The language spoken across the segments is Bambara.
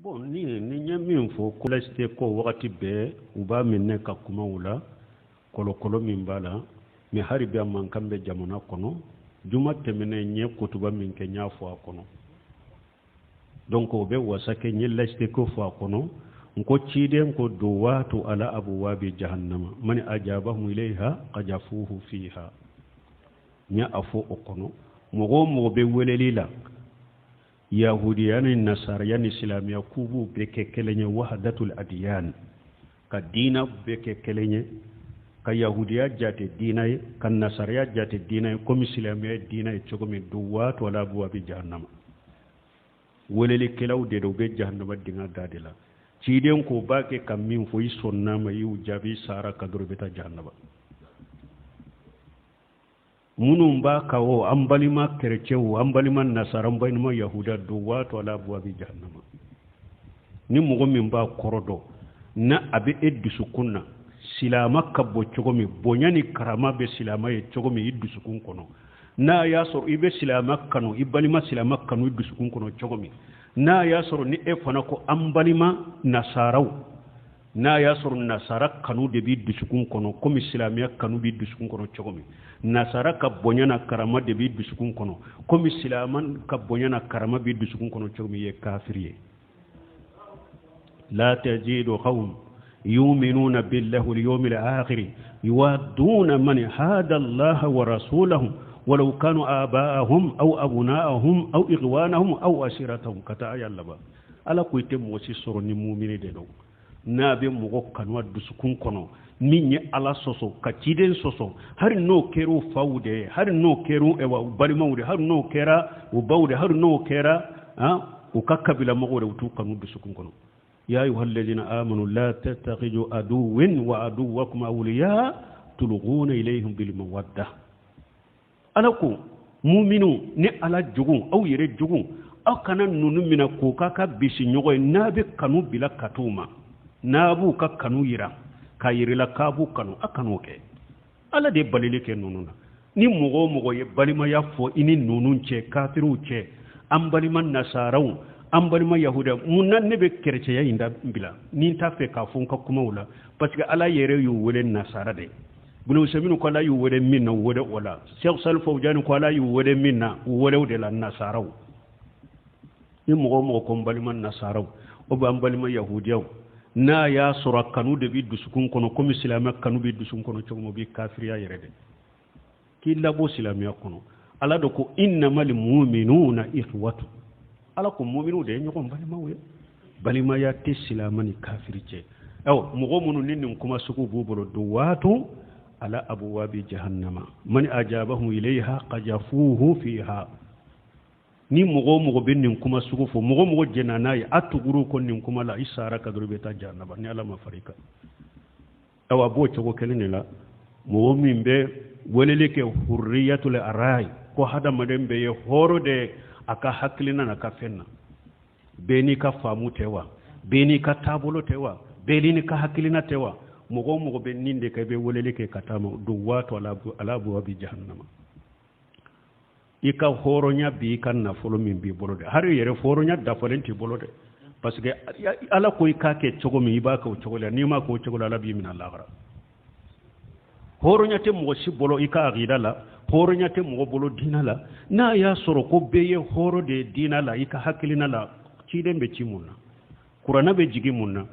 bon ni nya min fo ko laste ko wakati be uba min ne ka kuma wula kolo min bala mi hari be man kambe jamana kono juma temene nye kutuba min ke nya fo kono donc o be wasake nye laste ko fo kono nko ciden ko duwatu ala abwabi jahannama man ajabahu ilayha qajafuhu fiha nya afo kono mo be welelila yahudiyani nasariyani islamiya kubu beke kelenye wahdatul adiyan ka dina beke kelenye ka yahudiya jate dina ka nasariya jate dina ko islamiya dina chogomi duwat wala abwabi jahannama welele kelaw de do be jahannama dinga dadela ciden ko bake kam min fo sonna ma yu jabi sara kadro beta jahannama munum ba kawo ambalima kercewu ambalima nasaran bainuma yahuda duwat wala abwabi jahannama ni mugo min ba korodo na abi eddusukunna silama kabbo chogomi bonyani karama be silama e chogomi iddusukun kono na ya soro ibe silama kanu ibalima silama kanu iddusukun kono chogomi na ya soro ni e fana ko ambalima nasaraw na ya soro nasara kanu de bi dusukun kono komi silamiya kanu bi dusukun kono chogomi nasara ka bonyana karama de bi dusukun kono komi silaman ka bonyana karama bi dusukun kono chogomi ye kafiriye la tajidu qawm yu'minuna billahi wal yawmil akhir yuwadduna man hada Allah wa rasulahu ولو كانوا آباءهم أو أبناءهم أو إخوانهم أو أسيرتهم كتايا لبا على كويت موسي سورني مؤمنين دلو نابي مغو كانوا دسكون كنو ميني على سوسو كتيدن سوسو هر نو كيرو فاودي هر نو كيرو اوا بالمودي هر نو كيرا وباودي هر نو كيرا وككبلا مغو وتو كانوا دسكون كنو يا أيها الذين آمنوا لا تتخذوا عدو وعدوكم أولياء تلقون إليهم بالمودة alako mu'minu ni ala jugun aw yere jugun aw kana nunu mina ko ka bisi nyogo nabe kanu bila katuma nabu ka kanu yira ka yirila kabu kanu akanu ke ala de balile ke nununa ni mugo ye balima ya fo ini nunun ce kafiru ce am balima nasaraw am balima yahuda munan ne be kerce ya inda bila ni ta fe ka fon ka kuma wala parce que ala yere yu wele nasara de bunu seminu ko la yu wode minna wode wala cheikh salfo jani ko la yu wode minna wode de la nasaraw ni mo ko mbaliman nasaraw o ba mbalima yahudiyaw na ya sura kanu de bi dusukun kono ko muslima kanu bi dusukun kono chomo bi kafiriya yerede ki labo silamiya kono ala do ko innamal mu'minuna ikhwatu ala ko mu'minu de nyoko mbalima we balima ya tissilamani kafirije aw mo munu ninnin kuma suku bubolo do watu على أبواب جهنم من أجابه إليها قجفوه فيها ni mogo bin nin kuma sugufu mogo jenanayi atuguru kon nin kuma la isara kadru beta jannaba ni alama farika awa bo chogo kelene la mogo min be welele ke hurriyatul arai ko hada maden be horo de aka haklina na ka fenna beni ka famu tewa beni ka tabulo tewa beni ka haklina tewa mogo be ninde kay be wolele ke katama do wato ala bu bi jahannama ika horonya bi kan na folo min bi bolode har yere horonya da folenti bolode parce que ala ko ikake chogo mi ba ka chogo la ni ma ko chogo la bi min allah gara horonya te mo si bolo ika aqida la horonya te mo bolo dina la na ya soro ko be ye horo de dina la ika hakilina la ci dembe ci munna qur'ana be jigi munna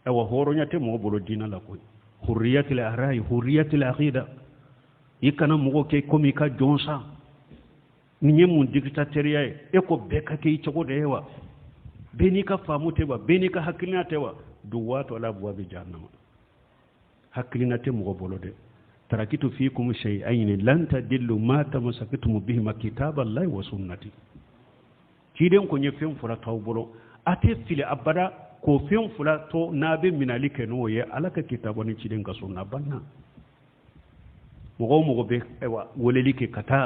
awa horonya te mo bolo dina la koy hurriyatul arai hurriyatul aqida ikana mo ke komi ka jonsa ni mun dictatoriya e ko be ka ke chogo dewa beni ka famu tewa beni ka hakilina tewa duwato ala buwa bi jahannama hakilina te mo bolo de tarakitu fiikum shay'ain lan tadillu ma tamassaktum bihi kitaballahi wa sunnati kiden ko nyefem fura tawbolo ate fili abada ko fen fula to nabe minali keno ye alaka kitaboni ciden ka sunna banna mogo be ewa woleli ke kata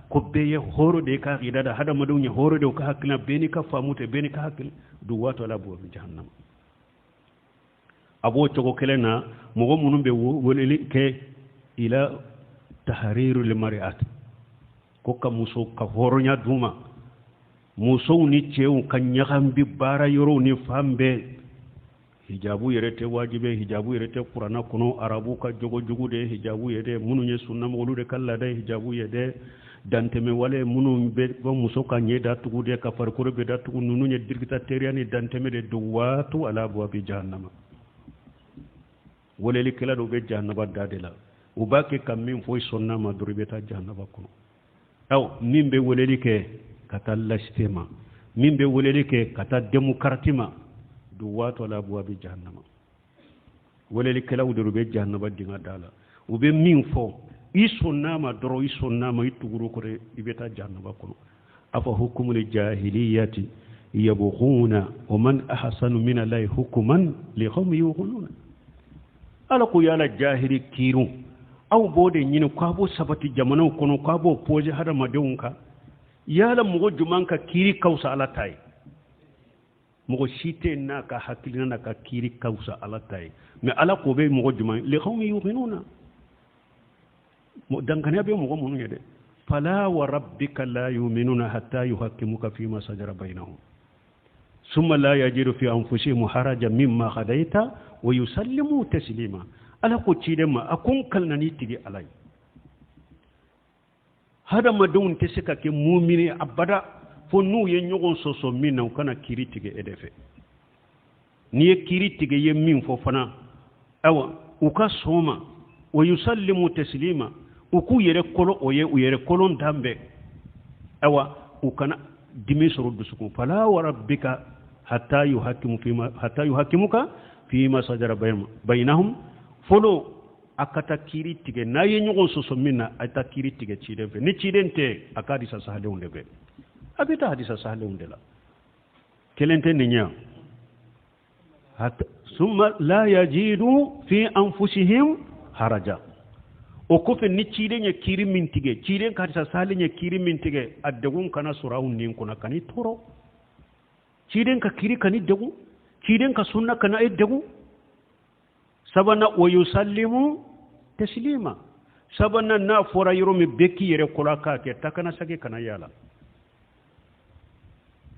ko be ye horo de ka gida da hada madunya horo de ka hakina beni ka famute beni ka hakil du wato la bo jahannam abo to kelena mogo munum be woleli ke ila tahrirul mar'at ko ka muso ka horo nya duma musow ni cɛw ka ɲagambi baara yɔrɔw ni fan bɛɛ hijabu yɛrɛ tɛ wajibe hijabu yɛrɛ tɛ kuranna kɔnɔ arabu ka jogo de hijabu ye dɛ minnu ye sunnamɔgɔlu de ka laada hijabu ye dɛ dantɛmɛ wale minnu bɛ muso ka ɲɛ datugu de ka farikolo bɛ datugu ninnu ye dictatorial ni dantɛmɛ de don waatu ala abwabi jahannama walelikɛla dɔw bɛ jahannaba da de la u b'a kɛ ka min fɔ i sɔnna ma dɔrɔn i bɛ taa jahannaba kɔnɔ min bɛ weleli kɛ ka taa laïcité ma min bɛ weleli kɛ ka taa démocratie ma don waatu ala abwabi jahannama walelikɛlaw de bɛ jahannaba dingɛ da la u bɛ min fɔ i sɔnna ma dɔrɔn i sɔnna ma i tugura kɔrɔ i bɛ taa jahannaba kɔnɔ afa hukumul jahiliyati yabghuna wa man ahsanu min allahi hukman liqawmin yuqinun ala ko yala jahili kiru aw bo de ɲini k'a b'o sabati jamanaw kɔnɔ k'a b'o poser hadamadenw kan yala mɔgɔ juman ka kiiri ka wusa ala ta ye mɔgɔ si tɛ n'a ka hakilina n'a ka kiiri ka wusa ala ta ye mais ala ko bɛ mɔgɔ juman liqawmin yuqinuna dankaniya bɛ mɔgɔ minnu ye dɛ fala wa rabbika la yu'minuna hatta yuhakkimuka fima shajara bainahum summa la yajidu fi anfusihim harajan mimma qadaita wa yusallimu taslima ala ko ciden ma a kun kalnani tigi alai hadamadenw tɛ se ka kɛ mumini abada fo n'u ye ɲɔgɔn sɔsɔ min na u kana kiiri tigɛ e de fɛ n'i ye kiiri tigɛ ye min fɔ fana awa u ka sɔn ma wa yusallimu taslima u k'u yɛrɛ kɔlɔ o ye u yɛrɛ kɔlɔn dan bɛɛ awa u kana dimi sɔrɔ dusukun fala wa rabbika hatta yuhakkimuka fima shajara bainahum fɔlɔ a ka taa kiiri tigɛ n'a ye ɲɔgɔn sɔsɔ min na a taa kiiri tigɛ ciden fɛ ni ciden tɛ a ka hadisa sahalenw de bɛ a bɛ taa hadisa sahalenw de la kelen tɛ nin ɲɛ summa la yajidu fi anfusihim haraja o kɔfɛ ni ciden ye kiiri min tigɛ ciden ka hadisa sahalen ye kiiri min tigɛ a degun kana sɔrɔ aw nin kɔnɔ ka ni tɔɔrɔ ciden ka kiiri ka ni degun ciden ka sunna kana e degun sabana wa yusallimu taslima sabana na fora yoro mi beki yere kola ka ke takana sage kana yala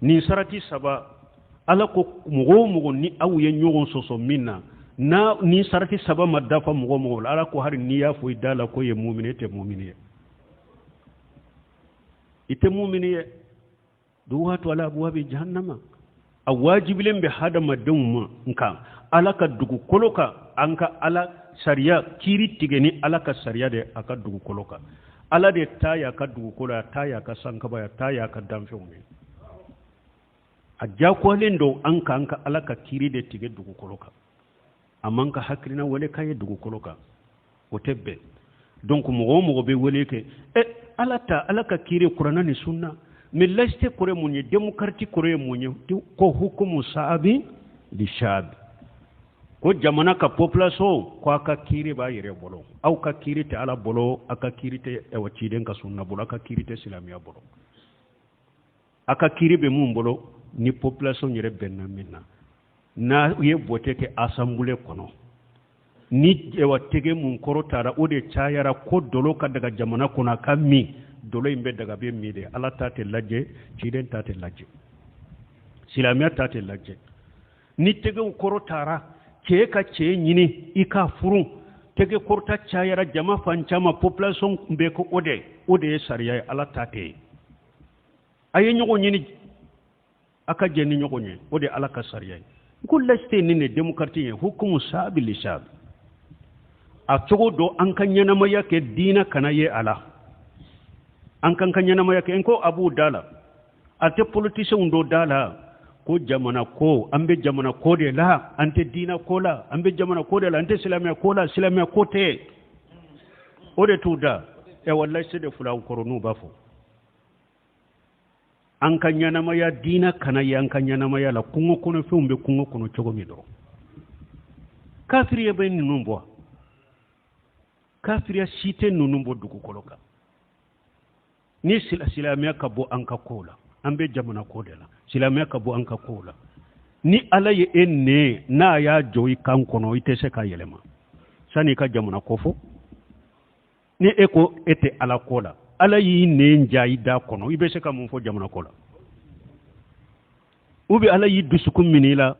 ni sarati saba ala ko mugo ni aw ye nyogon soso minna na ni sarati saba madafa mugo ala ko har ni ya fo idala ko ye mu'mine te mu'mine ite mu'mine duwatu ala abwabi jahannama awajibilen be hadama dawma nka ala ka dugu koloka anka ala sariya kiri tigeni ala ka sariya de aka dugu koloka ala de taya ka dugu kola taya ka sankaba ya taya ka danfew me a jakolen do anka ala ka kiri de tige dugu koloka amanka hakrina wale kaye dugu koloka o tebbe donc mogo be wele ke ala ka kiri qur'ana ni sunna mais laste kore munye démocratie kore munye ko hukumu saabi li shabi ko jamana ka population ko aka kiri ba yere bolo aw ka kiri te ala bolo aka kiri te ewaciden ka sunna bolo aka kiri te islamiya bolo aka kiri be mun bolo ni population yere benna minna na ye bote ke assemblée kono ni ewa tege mun korotara o de chayara ko dolo ka daga jamana kono ka mi dolo imbe daga be mi de ala ta te lajje ciden ta te lajje islamiya ta te lajje ni tege korotara ke ka ce nyini ika furu tege korta chayara jama fancama population be ko ode sariya ala ta te aye nyogo nyini aka jenni nyogo nye ode ala ka sariya ko leste ni ne démocratie hukumu sabi li sabi a cogo do an kan yanama yake dina kana ye ala an kan yanama yake en ko abu dala ate politicien do dala ko jamana ko ambe jamana ko de la ante dina ko la ambe jamana ko de la ante islamia ko la islamia ko te o de tuda e wallahi se de fula ko no bafo an kan yanama ya dina kana ye an kan yanama ya la kungo kono feumbe kungo kono cogo mi do kafiriye ben numbo kafiriya site nunumbo dugu koloka ni silamiya ka bo an ka kola an be jamana ko de la silamiya ka bo an ka kola ni ala ye enne na ya joyi kan kono ite se ka yelema sani ka jamana ko fo ni eko ete ala kola ala yi ne njayi da kono ibe se ka mun fo jamana kola ubi ala yiddu sukum minila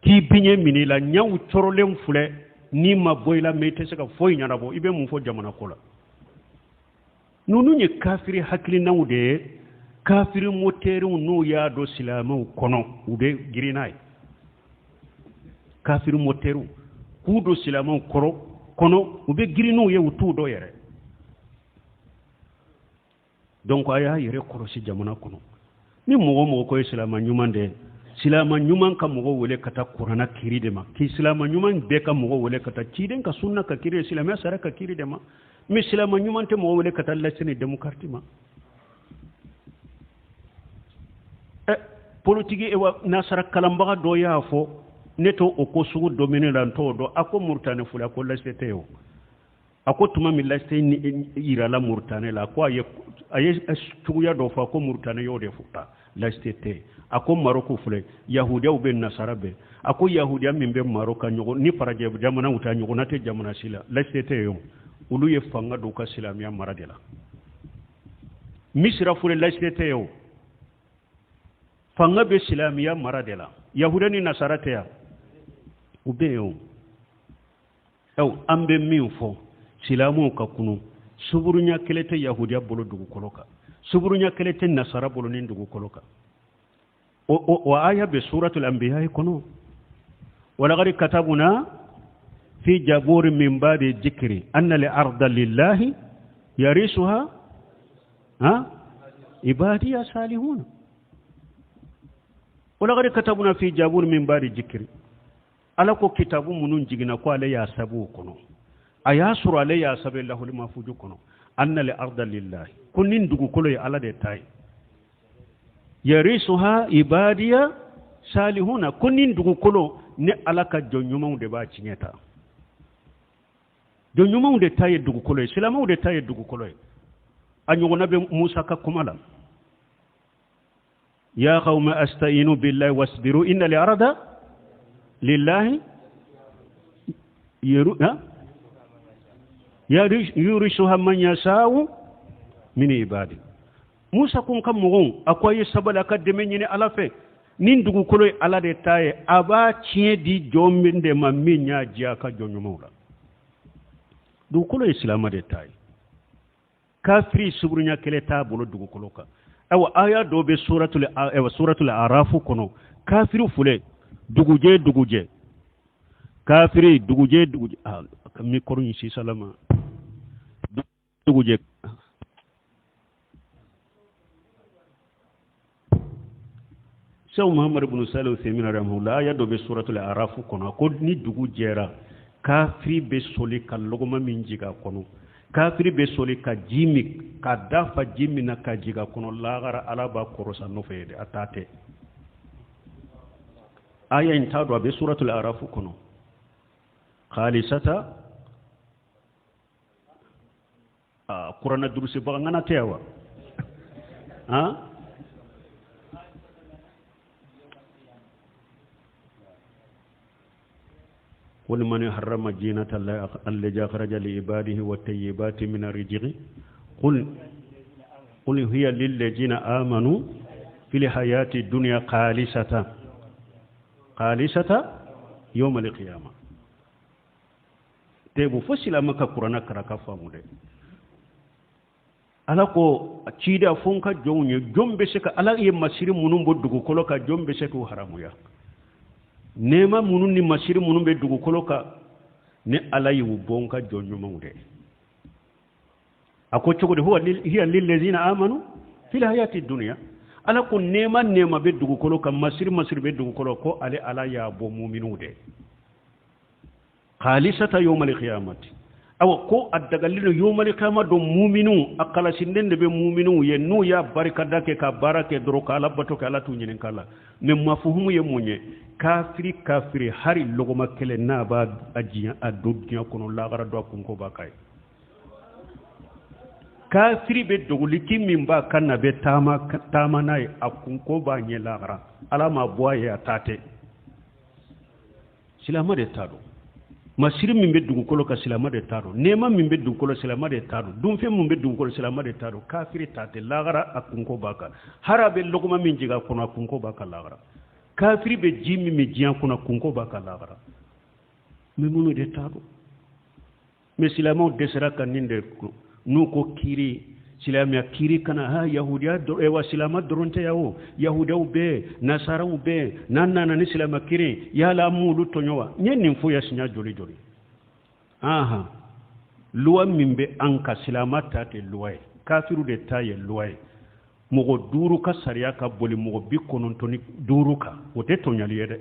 ki binye minila nyaw chorolem fule ni ma boyla mete saka foy nyarabo ibe mu fo jamana kola nunu nye kafiri hakli nawde kafiri moteru no ya do silama kono ube girinay kafiri moteru kudo silama kono ube girinu ye wutu do yere donc aya yere korosi jamana kono ni mogo ko silama nyumande silama nyuman ka mogo wole kata qur'ana kiri de ma ki silama nyuman be ka mogo wole kata ciden ka sunna ka kiri silama sara ka kiri de ma mi silama nyuman te mogo wole kata lasini demokrati ma politique e wa nasara kalambaga do ya fo neto o ko sugu domine lan to do ako murtane fula ko lasete yo ako tuma mi laste ni ira la murtane la ko aye tuya do fa ko murtane yo de futa lastete ako maroko fule yahudiya ube nasara be ako yahudiya min be maroka nyogo ni faraje jamana uta nyogo nate jamana sila lastete yo ulu ye fanga do ka silamiya maradela misra fule lastete yo fanga be silamiya maradela yahudiya ni nasara te ya ube yo ambe minfo silamu ka kunu suburunya kelete yahudiya bolo dugu koloka suburunya kelete nasara bolo nin dugu koloka wa aya be suratul anbiya kono wala gari katabuna fi jabur min ba'di dhikri anna li arda lillahi yarisuha ibadiya salihun wala gari katabuna fi jabur min ba'di dhikri ala ko kitabu munun jigina ko ale ya sabu kono aya sura le ya sabe lahu lima fuju kono anna li arda lillahi kunin dugu kolo ya ala de tay yarisuha ibadiya salihuna kunin dugu kolo ne alaka jonyuma de ba cinyeta jonyuma de tay dugu kolo islamu de tay dugu kolo anyo nabe musa ka kumala ya qauma astainu billahi wasbiru inna li arda lillahi yurisuha man yasau min ibadi musa kun kam mugun akwai sabala ka de men ni alafe nin dugu kolo ala de taye aba cien di jombinde ma minya jia ka jonyumula dugu kolo islam de taye kafiri subrunya kele ta bolo dugu kolo ka awa aya do be suratul araf kono kafiru fule duguje kafiri duguje mi korun si salama duguje Sheikh Muhammad ibn Salih Al-Uthaymeen rahimahullah ya do be suratul araf kono ko ni dugujera kafiri be soli ka logoma min jiga kono kafiri be soli ka jimi ka dafa jimi na ka jiga kono lagara alaba korosa no fede atate aya intado be suratul araf kono khalisata qur'ana durusi ba ngana tewa قل من حرم جينة الله التي أخرج لعباده والطيبات من الرزق قل هي للذين آمنوا في الحياة الدنيا خالصة يوم القيامة تبو فصل أمك قرآن كركا فامود ala ko cida fonka jonye jombe seka ala ye masiri munum boddugo koloka jombe seka haramuya nema munun ni masiri munum be dugo koloka ne ala yu bonka jonyo mawde ako cogode hiya lil ladina amanu fil hayati dunya ala ko nema be dugo koloka masiri be dugo koloko ale ala ya bo mu'minude khalisata yawmal qiyamati awa ko addagalino yawmal qiyamah do mu'minu akala sinden be mu'minu ye nu ya barikada ke ka barake dro kala bato kala tunyinen kala me mafuhumu ye munye kafiri hari logoma kele na ba ajiya addunya kono lagara do kunko bakay kafiri be doguli kimmin ba kanna be tama nay akunko ba nye lagara alama boye atate silama de tado masiri min be dugu kolo ka silama de tado nema min be dugu kolo silama de tado dumfe min be dugu kolo silama de tado kafiri tate lagara akunko baka harabe logoma min jiga kono akunko baka lagara kafiri be jimi mi jiyan kuna kunko baka lagara mi munu de tabo mi silamo desera kaninde nu ko kiri silamia kiri kana ha yahudiya do e wa silama doronte yawo yahudaw be nasaraw be nanna ni silama kiri yala mulu tonyowa nyen fu ya sinya joli joli aha luwa mimbe anka silama tate luwa kafiru de taye luwa mogo duru ka sariya ka boli mogo bi konontoni duru ka wote tonyali yede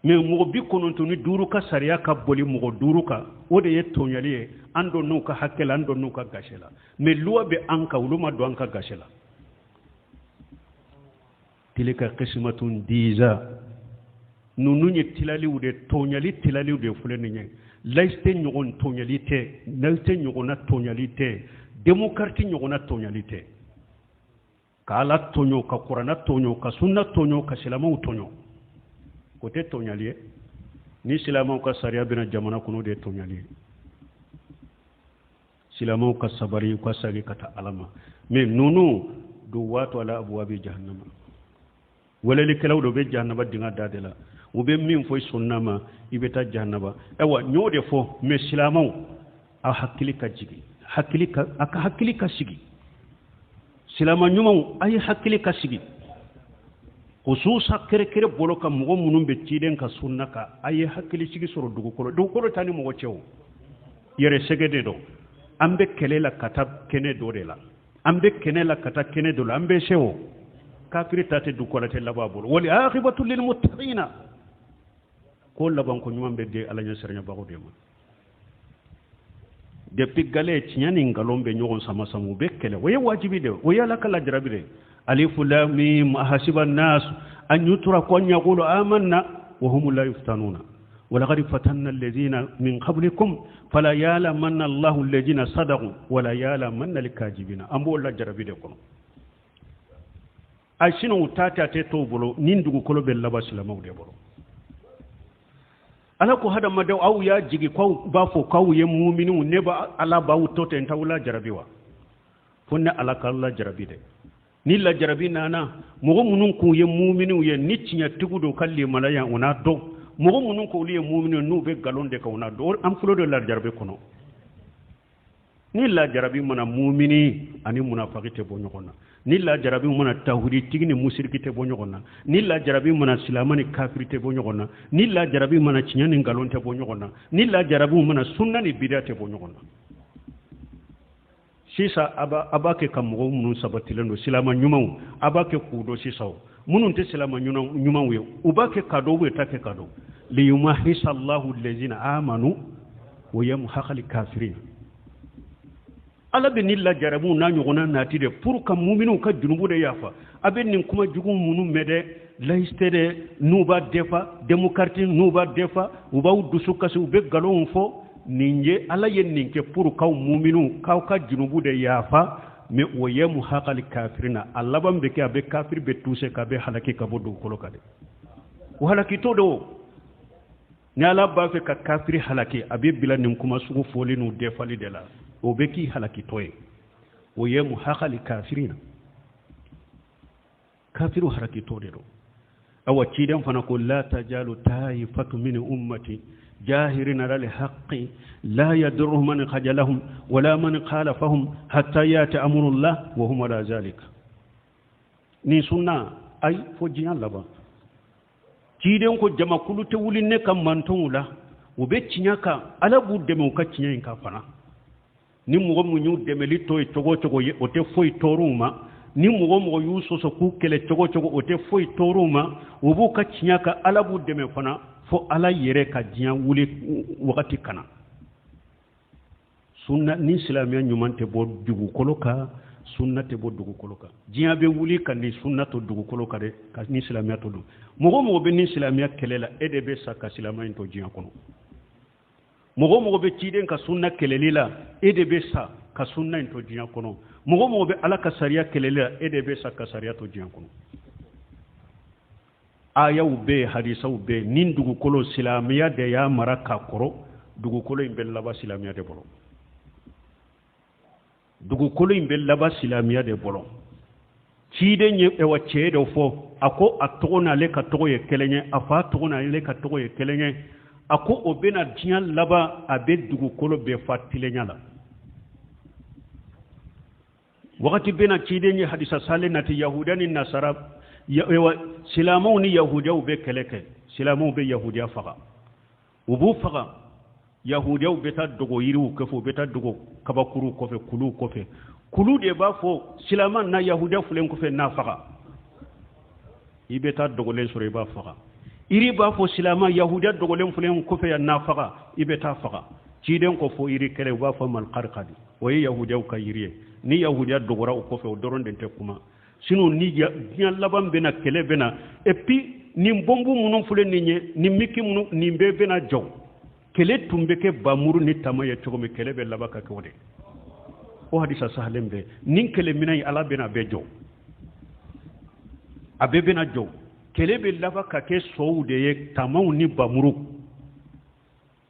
mais mogo bi konontoni duru ka sariya ka boli mogo duru ka o de ye tonyali ye ando nu ka hakela ando nu ka gashela mais luwa be anka uluma do anka gashela tilika qismatun diza nunu nye tilali ude tonyali tilali ude fuleni nye laiste nyogon tonyali te laiste nyogona tonyali te demokrati nyogona tonyali te kala tonyo ka qur'ana tonyo ka sunna tonyo ka silama tonyo kote tonyali ni silama ka sariya bina jamana kuno de tonyali silama ka sabari ka sagi kata alama mais nunu do wato ala abwabi jahannama wala likalaw do be jahannama dinga dadela ube min foy sunnama ibeta jahannama ewa nyode fo mais silama a hakili ka jigi hakili ka aka hakili ka sigi silama nyuma ay hakili ka sigi khususa kere kere bolo ka mugo munum be tiden ka sunna ka ay hakili sigi soro dugu kolo tani mugo cew yere segede do ambe kelela kata kene do de la ambe kenela kata kene do la ambe sewo kafiri tate du ko la te lababul wali akhibatu lil muttaqina ko laban ko nyuma be de alanya sernya bago de ma depuis gale tiñani ngalombe ñogon sama samu bekkele waye wajibi de waye la kala jarabi de alif lam mim hasiba nas an yutra kun yaqulu amanna wa hum la yuftanuna wa laqad fatanna alladhina min qablikum fala ya'lamanna Allahu alladhina sadaqu wa la ya'lamanna al-kadhibina ambo la jarabi de kono ay sino utata te to bolo nindugo kolo be labasilamu de bolo ala ko hada madaw aw ya jigi ko ba fo kaw ye mu'minu ne ba ala ba wutote tawla jarabiwa funna ala kala jarabi de ni la jarabi nana mogo munun ko ye mu'minu ye nitinya tigudo kalli malaya ona do mogo munun ko ye mu'minu no be galonde ka ona do am fulo de la jarabi kono ni la jarabi mana mu'mini ani munafiqite bo nyokona ni la jarabi mana tawhidi tigini musirkite bo nyokona ni la jarabi mana silamani kafirite bo nyokona ni la jarabi mana cinyani galonte bo nyokona ni la jarabi mana sunnani bidate bo nyokona sisa abake kamugo munun sabatilendo silama nyumaw abake kudo sisaw munun te silama nyumaw ye ubake kado we take kado li yumahisa Allahu allazina amanu wa yamhaqal kafirin ala be ni la jarabu na nyogona nati de pour ka mu'minu ka junubu de yafa abe nin kuma jugu munu mede laistere nuba defa demokrati nuba defa uba udusu kasi ube galon fo ninje ala yen ninke pour ka mu'minu ka junubu de yafa me wayamu haqal kafirina alla bambe ke abe kafir be tuse ka be halaki ka bodu kolo kade o halaki to do ni ala ba fe ka kafiri halaki abe bila nin kuma sugu foli nu defali de la وبكي هلكي توي ويم حقل كافرين كافر هلكي توريرو أو تشيدم فنقول لا تجال طائفة من أمتي جاهرين على الحق لا يضر من خجلهم ولا من خالفهم حتى يأتي أمر الله وهم على ذلك ni sunna ay fo jiyan laba tiden ko jama kulu te wulinne kam manton wula wo be cinyaka ala bu deme ka cinyen ka fana ni mugo mu nyu demeli toy togo togo ye o te foy toruma ni mugo yu soso ku kele togo togo o te foy toruma wo bu ka cinyaka ala bu deme fana fo ala yere ka jiyan wuli wakati kana sunna ni islamiya nyumante bo dugu koloka sunna te bo dugu koloka jiyan be wuli kan ni sunna to dugu koloka de ka ni islamiya to du mugo be ni islamiya kelela edebe saka islamiya to jiyan kono mugo be ciden ka sunna kelelila edebe sa ka sunna to jiyan kono mugo be ala ka sariya kelelila edebe sa ka sariya to jiyan kono ayaw be hadisaw be nin dugu kolo islamiya de ya maraka koro dugu kolo imbe laba islamiya de bolo dugu kolo imbe laba islamiya de bolo cide nye ewa ceedo fo ako atogona le ka togo ye kelenye afa togona le ka togo ye kelenye ako obena dinya laba abe dugu kolo be fatile nyala wakati bena cide nye hadisa sale nati yahudani nasara ewa silamau ni yahudiya ube keleke silamau be yahudiya faga ubu faga yahudiya ube ta dogo yiriu kefo ube ta dogo kabakuru kofe kulu de ba fo silaman na yahudiya fulen kofe na faga ibe ta dogolen sore ba faga iri ba fo silama yahudiya dogolen fulen kofe ya na faga ibe ta faga ciden ko fo iri kele ba fo mal qarqadi wayi yahudiya ka yiriye ni yahudiya dogora o kofe o doron den te kuma sino ni ya laban bena kele bena et puis ni bombu munun fulen ni miki munun ni be bena jaw kele tumbe ke bamuru ni tamaye to me kele be labaka ko de o hadisa sahlembe nin kele minay ala bena bejo abe bena jo kele be labaka ke soude ye tamaw ni bamuru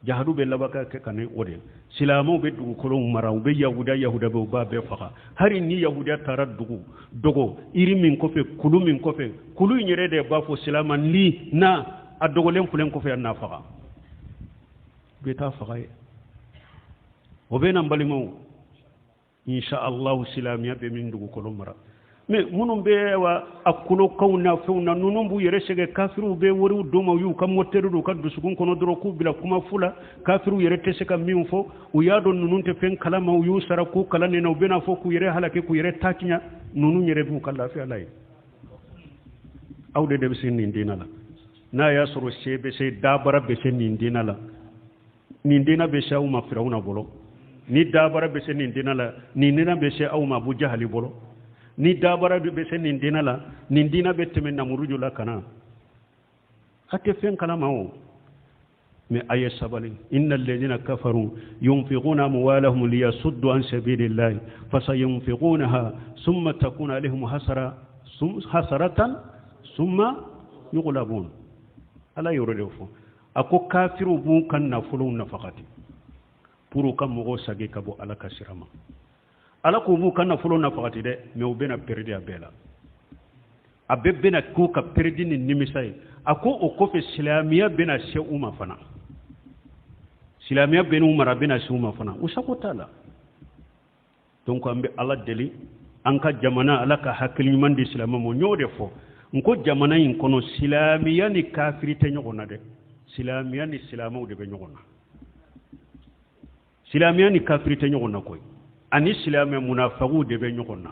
jahadu be labaka ke kane ode silamo be dugu kolon maraw be yahuda be ba be faga hari ni yahuda tara dogo iri min kofe kulu nyere de ba fo silama li na adogolen fulen kofe na faga be ta faga o be nan balimo insha Allah silamiya be min dugu kolon mara me munum be wa akulo kauna fauna nunum bu yere sege kafiru be wori doma yu kam woteru do kaddu sugun kono doro ku bila kuma fula kafiru yere tese kam min fo o yado nunun te fen kala ma yu sara ku kala ne no bena fo ku yere halake ku yere takinya nunun yere bu kala fi alai awde de be sin dinala na ya soro sebe se dabara be sen dinala ni dina be shawu ma firawna bolo ni dabara be sen dinala ni nina be she aw ma bu jahali bolo ni dabara be sen nindina la nindina be temen namurujo la kana ate fen kala mawo me aye sabali innal ladina kafaru yunfiquna amwalahum liyasuddu an sabilillahi fasayunfiqunaha thumma takunu alaihim hasaratan thumma yughlabun ala yuridfu ako kafiru bu kan nafulu nafaqati puru kam mo sagi kabo ala kasirama ala ko mu kana fulo na fakati de me o bena perdi abela abbe bena ko ka perdi ni nimisay ako o ko fe islamiya bena she umma fana islamiya bena umara bena she umma fana usako tala donc ambe ala deli anka jamana ala ka hakil man di islam mo nyode fo nko jamana yin kono islamiya ni kafirite nyogona de islamiya ni islamu de be nyogona islamiya ni kafirite nyogona koy ani silame munafiqu de be nyokonna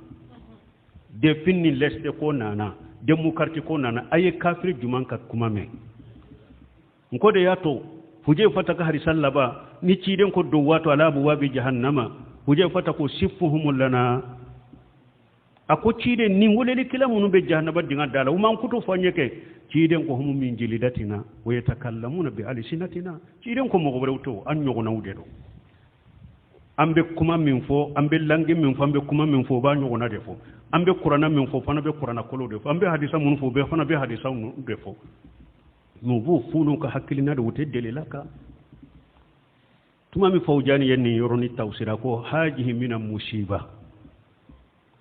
de finni leste ko nana de mukarti ko nana aye kafir juman ka kuma me nko de yato fuje fata ka harisan laba ni ciden ko do wato alabu wabi jahannama fuje fata ko sifuhum lana ako ciden ni woleli kila munu be jahannaba dinga dala man kuto fanyeke ciden ko hum min jilidatina wa yatakallamuna bi alsinatina ciden ko mo gobrewto an nyogona wudedo ambe kuma min fo ambe langi min fo ambe kuma min fo ba nyogona de fo ambe qur'ana min fo fana be qur'ana kolo de fo ambe hadisa mun fo be fana be hadisa mun de fo no bu fulu ka hakilina de wote delilaka tuma mi fawjani yenni yoroni tawsira ko hajihi min musiba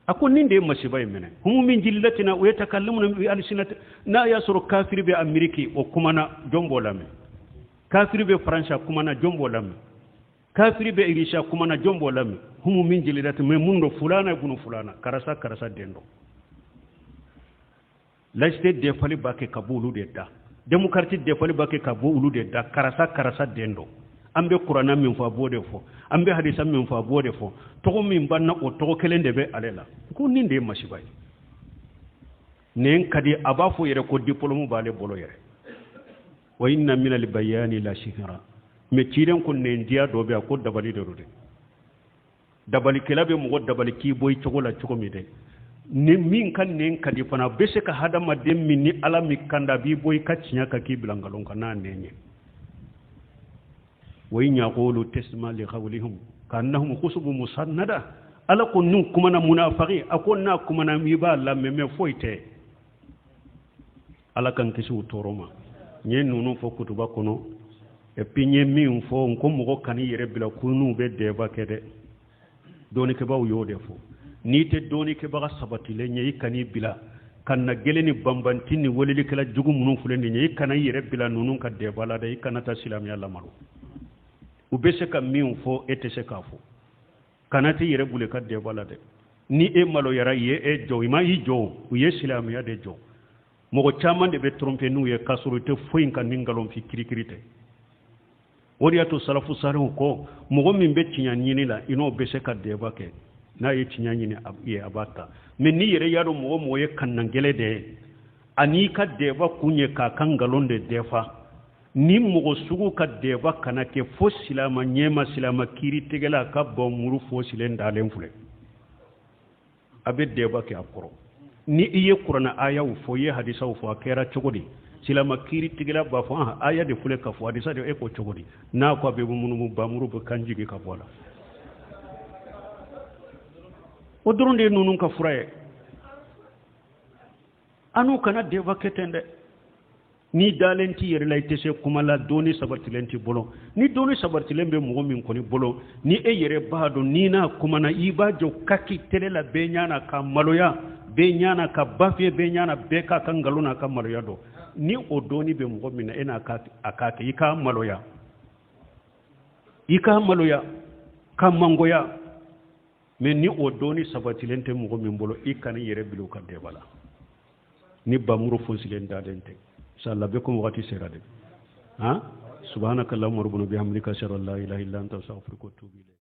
ako ninde masiba yemene hum min jillatina wa yatakallamuna bi alsinati na yasuru kafir be ameriki o kuma na jombo lame kafir be francha kuma na jombo lame kafiri be irisha kuma na jombo lami humu min jilidati me mundo fulana ibn fulana karasa dendo lajde de fali bake kabulu de da demokrati de fali bake kabulu de da karasa dendo ambe qur'ana min fa bode fo ambe hadisa min fa bode fo to min banna o to kelende be alela ko ninde masibay nen kadi abafo yere ko diplôme bale bolo yere wa inna min al bayani la shihra me ciren ko ne ndiya do be ko dabali de rude dabali kelabe mo dabali ki boy cogola cogomi de ne min kan ne kadi fana bese ka hadama dem min ni ala mi kanda bi boy kaccinya ka ki bilangalon kana nenye way yaqulu tasma li qawlihim kannahum khusubun musannada ala ko nun kuma na munafiqi akon na kuma na mi ba la me foite ala kan kisu toroma nyen nunu fo kutuba kono e pinye min fo ko mo kan yere bila kunu be de ba kede doni ke baw yode fo ni te doni ke baga sabati le nyi kani bila kanna geleni bambantini wolili kala jugu munun fulendi nyi kana yire bila nunun ka de bala da ikana ta silam ya lamaru ubese ka miun fo etese ka fo kana te yire bule ka de bala de ni e malo yara ye e jo ima yi jo u ye silam ya de jo mogo chaman de be trompe nu ye kasurute foyin kan ningalon fi kirikirite woriyato salafu saru ko mogo min be tinya nyini la ino bese ka de bake na ye tinya nyini ye abata men ni yere yaro mogo moye kannangele de ani ka de ba kunye ka kangalon de defa ni mogo sugu ka de ba kana ke fo silama nyema silama kiri tegela ka bo muru fo silen dalen fule abe de ba ke akoro ni iye qur'ana aya u fo ye hadisa u fo akera chogodi silama kiri tigila ba fo aya de fule ka fo hadisa de e ko chogodi na ko be munu ba muru be kanjigi ka bola o doronde nunun ka furaye anu kana deva ketende ni dalenti yere lay tese kuma la doni sabartilenti bolo ni doni sabartilembe mo min koni bolo ni e yere baado ni na kuma na iba jo kaki tele la benyana ka maloya benyana ka bafie benyana be ka kangaluna ka maloya do ni o doni be mo min ena ka akake ika maloya ka mangoya mais ni o doni sabatilente mo min bolo ikani yere bilu ka de bala ni bamuro fonsilen dadente inshallah be ko wati serade ha subhanakallahumma rabbana bihamdika ashhadu an la ilaha illa anta astaghfiruka wa atubu ilayk